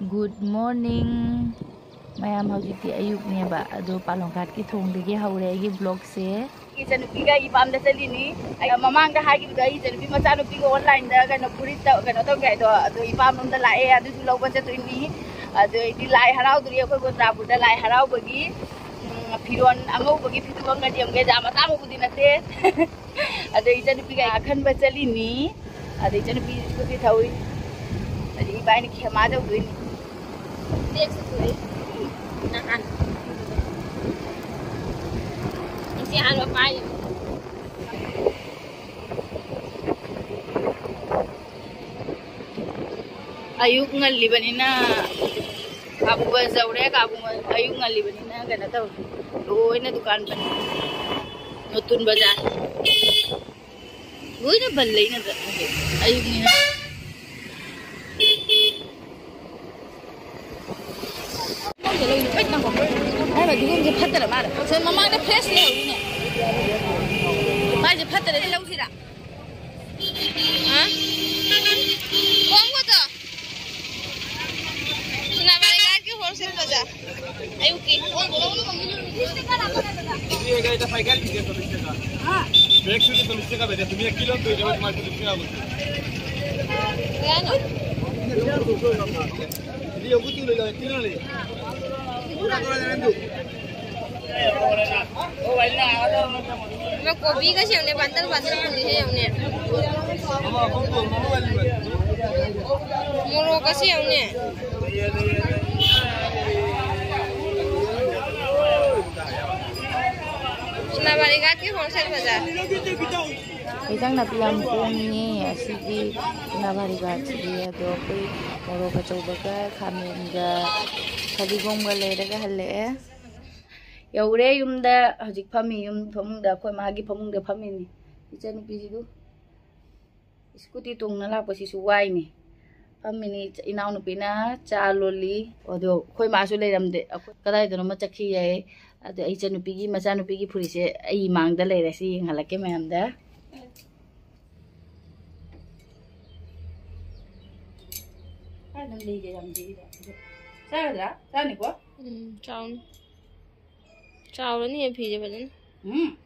Good morning ma'am हौजिकी अयुकनेबा अदो पालोंघाट की थोंदगी हौरे आइगी blog से इचनुपीगा इपामदा चलीनी ममांगदा हागिबदा इचनुपी मचानुपीगा ऑनलाइन दा कनो पुरित कनो तो गाइदो अदो इपामनोंदा लाए अदुसु लौबा चतुइनी अदो इदि लाई हराउदुरी अखोय गोत्रापुरदा लाई हराउबगी फिरोन अंगौबगी फितुबंग गदियमगे जा मतामुबुदि नते अदो इचनुपीगा अखनबा चलीनी अदो इचनुपी स्कूटी थौई अदो इबाइनी खेमा दौदुइनी देख सुई नान इसे आलो पाई अयुक ngalibanina kabuba zaure kabu ayuk ngalibanina kana taw loina dukan ban notun bazar loina ballaina ayuk ni na ai mà chúng tôi phát ra mà rồi mama nó fresh này nè mai giờ phát ra lâu gì đã hả con quá to सुना वाले गाय के wholesale बाजार आयु की ये गाय का फाइकल की 40 টাকা हां बैग से 40 টাকা बेचे तुम 1 किलो तो जब मार्केट में क्या बोलते क्या ना ये वो किलो ले किलो ले पूरा कर देना तू ओ भाई ना मैं गोभी का सेवने बंदर पूरी है हमने मोरो का सेवने सुनाबारी घाट की होलसेल बाजार इधर नपियाम पोंगी असिगी सुनाबारी घाट की अदो कोई मोरो का चौबका खामेनगा खदिगोंगा लेरगा हल्ले यौरे युमदा हजिक फमी युम फमुंदा कोई मागी फमुंदा फमीनी इचनु पिजिदु स्कूटी तोंगना लापसिसु वाइनी फमीनी इनाउ नुपिना चा लोली ओदो कोई मासु लेरमदे कदाइदनो म चखी याय अदो इचनु पिगी मचानु पिगी फुरिसे आई मांगदा लेरेसी यंगहलके मैमदा नंदी जे हमदी चागदरा चानिको चाउन चाउरनी फिजे भजन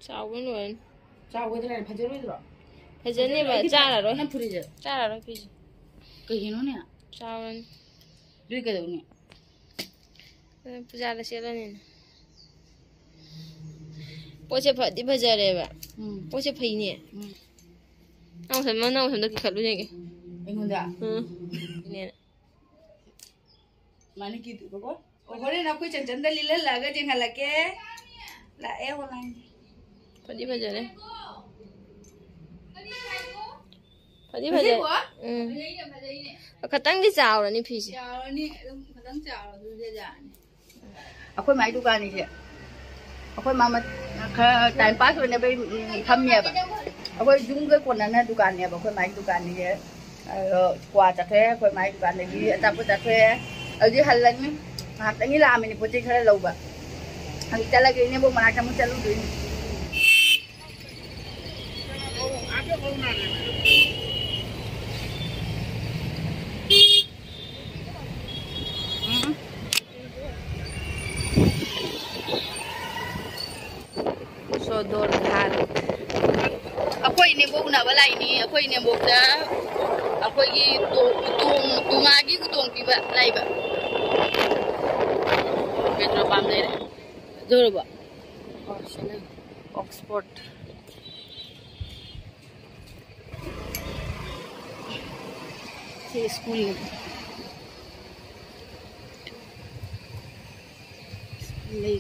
चाउन वन चाउगदरा फजरोइद्रो फजने बा चारारो न फुरिजे चारारो फिजे कहिनो ने चाउन दुई कदौनी पूजा ला सेलनी पोचे फदी भजरे बा पोचे फैने औ सम न औ सम दकी खलु जेगे एंगुंदा ने माने की बको ओगरे ना कोई चंचंदा लीला लागा जेंगलके ला ए होलाइन फदी भजरे फदी भजरे खतंग दी चावरनी फिसे चावरनी खतंग चावर दुजे जाने अखोय माई दुकान से अखोय मामा टाइम पास होने पे फम्मे बा अखोय जुंगे कोनना दुकान ने अखोय माई दुकान ने क्वा चथे अखोय माई दुकान ने अतापो चथे अजी हल्लनी हातंगी लामिनी पोचे खरे लौबा हंग चलगे ने बो मना कम चलु दुई सोदोर घाट अखोई ने बोक ना बलाइनी अखोई ने बोक दा अखोई की तुंगागी कुतोंग पीबा लाइबा पेट्रोल पंप दे रे जोरबा ऑक्सफोर्ड से स्कूल ले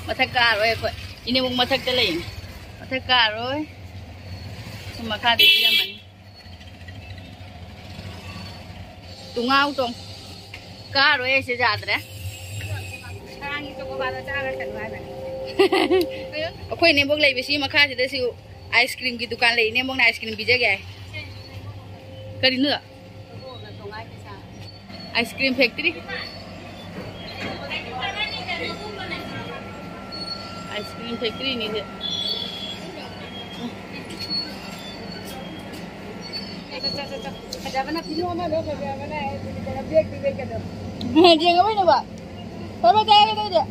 मथक कारोय कोई इने मुक मथक ते लें मथक कारोय सुमा खा दे मन तुंगाउ तों कारोय से जादरे सांगी तो को बादा चारा खनवा ना कोई ने बोक लेबे सी मखा से दे सी आइसक्रीम की दुकान ले ने बोक ना आइसक्रीम बीजे गए करिनु आइसक्रीम फैक्ट्री आइसक्रीम फैक्ट्री नहीं है Ada mana film mana dong? Ada mana? Ada break di break ada. Dia ngapain pak? Apa kayak gitu aja?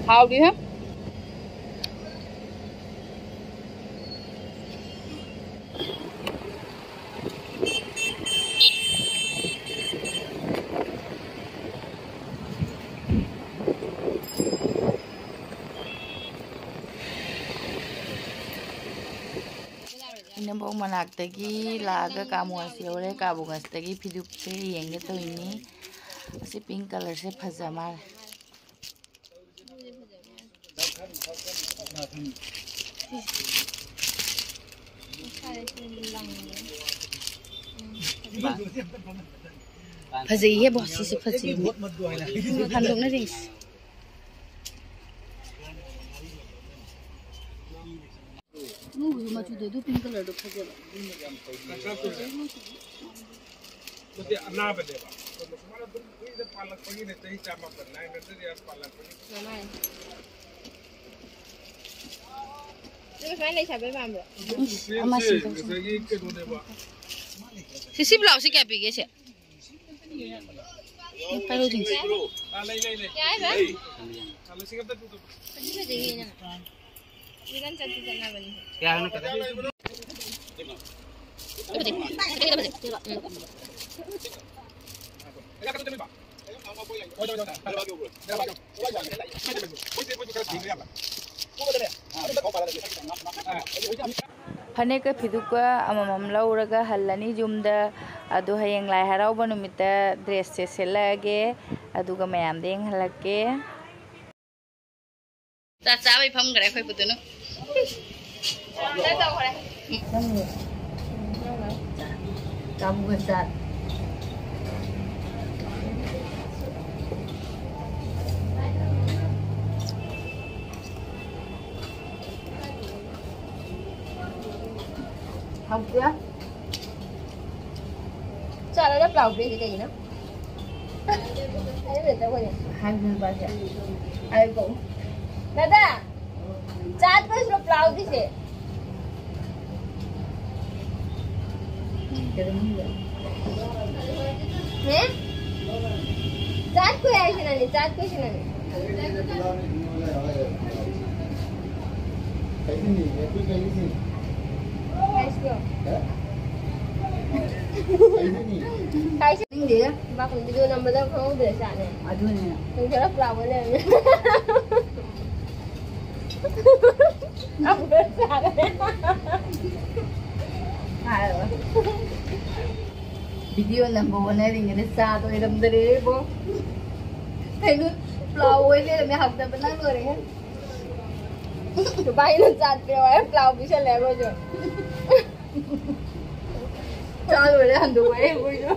How do you? Inambong managtagi laga kamuasi ore kabungastagi phidupse yenge toini asi pink color se phajamar phajai he boss si phajai handong na rings Maju deh, tuh pink color dok aja. Jadi anak beda pak. Kalau kemarin tuh ini palak pagi nih, jadi sama pernah yang nanti dia palak pagi. Mana? Ini kemarin lagi siapa yang ambil? Masih tuh. Sisi blouse sih kayak pergi sih. Paru jeans. Kalau sih kata tutup. Tadi ada ini. Ini kan cantik kan abang. Ya, anak kata. Fane ka phiduka amamam lauraga hallani jumda adu hayeng lai harauba numita dress se selage aduga mayam deng halake ta cha bai pham gare khoi putunu ta khore kamu besar không chưa sao nó đắp đầu đi cái gì nữa hai người ba giờ ai cũng दादा चाट पे सिर्फ blouse ही से हैं चाट को ऐसे ना नहीं चाट को ऐसे ना नहीं कैसे नहीं है कोई कैसे कैसे कैसे नहीं dia bác mình đưa number đó không để sạn này aduh nih yang jelas flower nya Aku besar. Ayo. Video number 1 này thì người ta tôi làm đấy bố. Thầy luôn flower ấy là mẹ học tập bên đó rồi đấy. Tụi bay nó chặt bèo ấy flower bị sao lẹ rồi rồi. Sao rồi đấy hành tụi ấy vui chứ.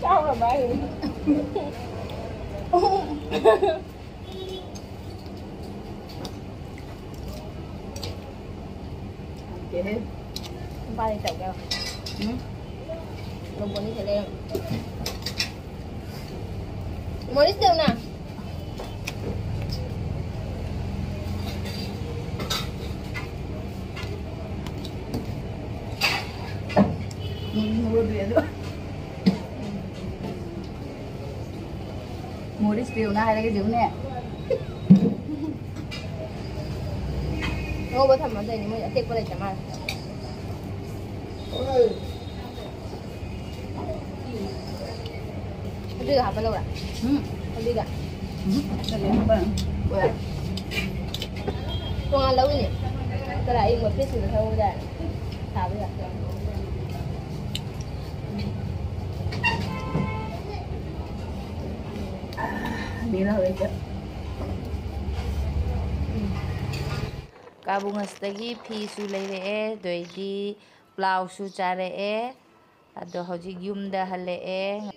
Sao rồi bay. Ba đi chậu kìa. Lồng đi lên. Mau đi siêu nè. Mua bia nữa. Mua đi siêu nè hay là cái gì nè. Ngô bữa thầm ở đây thì mới đã tiếp qua đây chẳng ai. Không đi học bao lâu rồi? Không đi cả. Không ăn lâu nhỉ? Cái này một cái sự thôi ra. Thảo bây giờ. Đi nào đấy chứ. Kabungastagi phi su leire doidi blouse su chare ado hoji yumda hale